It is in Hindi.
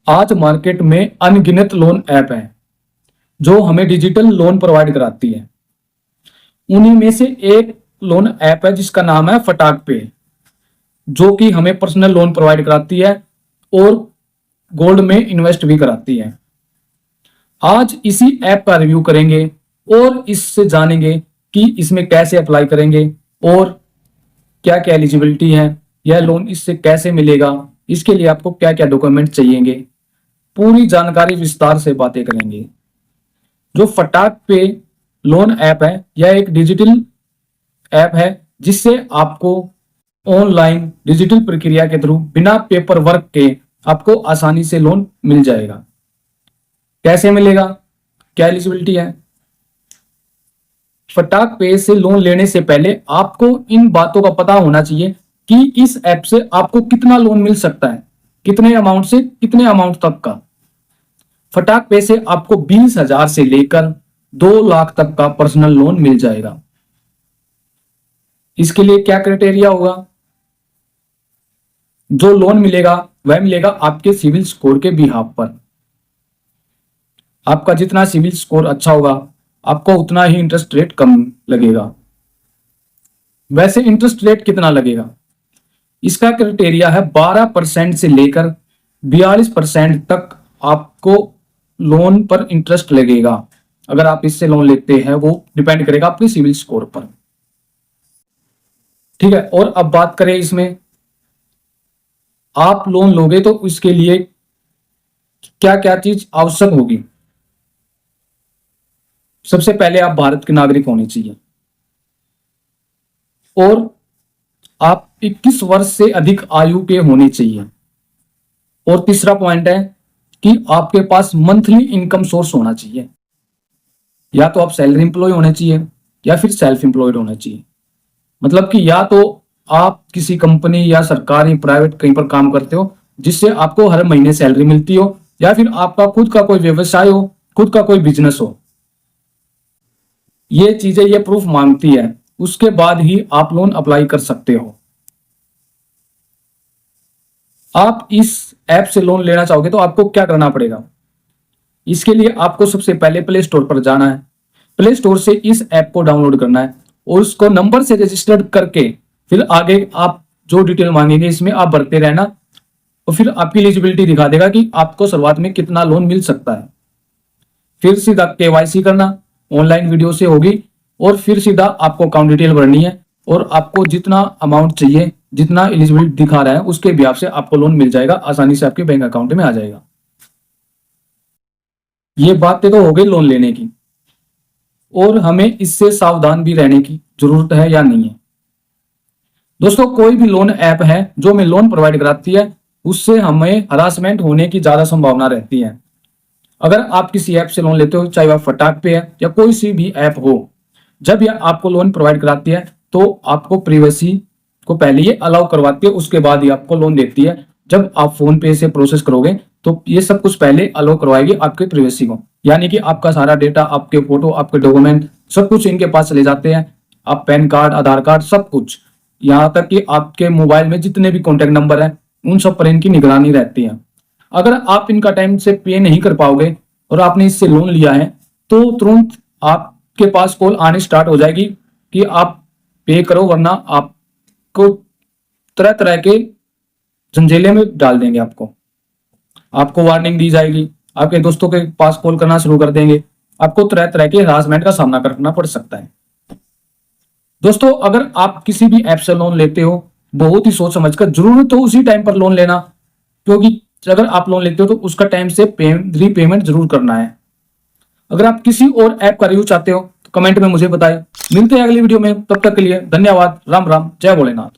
आज मार्केट में अनगिनत लोन ऐप हैं जो हमें डिजिटल लोन प्रोवाइड कराती है। उन्हीं में से एक लोन ऐप है जिसका नाम है फटाक पे, जो कि हमें पर्सनल लोन प्रोवाइड कराती है और गोल्ड में इन्वेस्ट भी कराती है। आज इसी ऐप का रिव्यू करेंगे और इससे जानेंगे कि इसमें कैसे अप्लाई करेंगे और क्या क्या एलिजिबिलिटी है, यह लोन इससे कैसे मिलेगा, इसके लिए आपको क्या क्या डॉक्यूमेंट चाहिएंगे, पूरी जानकारी विस्तार से बातें करेंगे। जो फटाक पे लोन ऐप है, यह एक डिजिटल ऐप है जिससे आपको ऑनलाइन डिजिटल प्रक्रिया के थ्रू बिना पेपर वर्क के आपको आसानी से लोन मिल जाएगा। कैसे मिलेगा, क्या एलिजिबिलिटी है? फटाक पे से लोन लेने से पहले आपको इन बातों का पता होना चाहिए कि इस ऐप से आपको कितना लोन मिल सकता है, कितने अमाउंट से कितने अमाउंट तक का। फटाक पे से आपको 20,000 से लेकर 2 लाख तक का पर्सनल लोन मिल जाएगा। इसके लिए क्या क्राइटेरिया होगा? जो लोन मिलेगा वह मिलेगा आपके सिविल स्कोर के बिहाफ पर। आपका जितना सिविल स्कोर अच्छा होगा आपको उतना ही इंटरेस्ट रेट कम लगेगा। वैसे इंटरेस्ट रेट कितना लगेगा? इसका क्राइटेरिया है 12% से लेकर 42% तक आपको लोन पर इंटरेस्ट लगेगा। अगर आप इससे लोन लेते हैं वो डिपेंड करेगा आपके सिविल स्कोर पर। ठीक है, और अब बात करें इसमें आप लोन लोगे तो इसके लिए क्या क्या चीज आवश्यक होगी। सबसे पहले आप भारत के नागरिक होने चाहिए और आप 21 वर्ष से अधिक आयु के होने चाहिए। और तीसरा पॉइंट है कि आपके पास मंथली इनकम सोर्स होना चाहिए। या तो आप सैलरी एम्प्लॉय होने चाहिए या फिर सेल्फ एम्प्लॉयड होना चाहिए। मतलब कि या तो आप किसी कंपनी या सरकारी प्राइवेट कहीं पर काम करते हो जिससे आपको हर महीने सैलरी मिलती हो, या फिर आपका खुद का कोई व्यवसाय हो, खुद का कोई बिजनेस हो। ये चीजें ये प्रूफ मांगती है, उसके बाद ही आप लोन अप्लाई कर सकते हो। आप इस ऐप से लोन लेना चाहोगे तो आपको क्या करना पड़ेगा? इसके लिए आपको सबसे पहले प्ले स्टोर पर जाना है। प्ले स्टोर से इस ऐप को डाउनलोड करना है और उसको नंबर से रजिस्टर्ड करके फिर आगे आप जो डिटेल मांगेंगे इसमें आप भरते रहना और फिर आपकी एलिजिबिलिटी दिखा देगा कि आपको शुरुआत में कितना लोन मिल सकता है। फिर सीधा केवाईसी करना ऑनलाइन वीडियो से होगी और फिर सीधा आपको अकाउंट डिटेल भरनी है और आपको जितना अमाउंट चाहिए, जितना एलिजिबिलिटी दिखा रहा है उसके हिसाब से आपको लोन मिल जाएगा, आसानी से आपके बैंक अकाउंट में आ जाएगा। ये बातें तो हो गई लोन लेने की, और हमें इससे सावधान भी रहने की जरूरत है या नहीं है। दोस्तों, कोई भी लोन ऐप है जो हमें लोन प्रोवाइड कराती है उससे हमें हरासमेंट होने की ज्यादा संभावना रहती है। अगर आप किसी ऐप से लोन लेते हो, चाहे वह फटाक पे है या कोई सी भी ऐप हो, जब यह आपको लोन प्रोवाइड कराती है तो आपको प्राइवेसी को पहले ये अलाउ करवाती है, उसके बाद ही आपको लोन देती है। जब आप फोन पे से प्रोसेस करोगे तो ये सब कुछ पहले अलाउ करवाएगी आपके प्राइवेसी को, यानी कि आपका सारा डेटा, आपके फोटो, आपके डॉक्यूमेंट सब कुछ इनके पास चले जाते हैं। आप पैन कार्ड, आधार कार्ड, सब कुछ, यहाँ तक कि आपके मोबाइल में जितने भी कॉन्टेक्ट नंबर है उन सब पर इनकी निगरानी रहती है। अगर आप इनका टाइम से पे नहीं कर पाओगे और आपने इससे लोन लिया है तो तुरंत आपके पास कॉल आने स्टार्ट हो जाएगी कि आप पे करो, वरना आपको तरह तरह के झंझेले में डाल देंगे। आपको वार्निंग दी जाएगी, आपके दोस्तों के पास कॉल करना शुरू कर देंगे, आपको तरह तरह के हरासमेंट का सामना करना पड़ सकता है। दोस्तों, अगर आप किसी भी ऐप से लोन लेते हो बहुत ही सोच समझकर, जरूरत हो उसी टाइम पर लोन लेना, क्योंकि अगर आप लोन लेते हो तो उसका टाइम से रीपेमेंट जरूर करना है। अगर आप किसी और ऐप का रिव्यू चाहते हो तो कमेंट में मुझे बताएं। मिलते हैं अगली वीडियो में, तब तक के लिए धन्यवाद। राम राम, जय भोलेनाथ।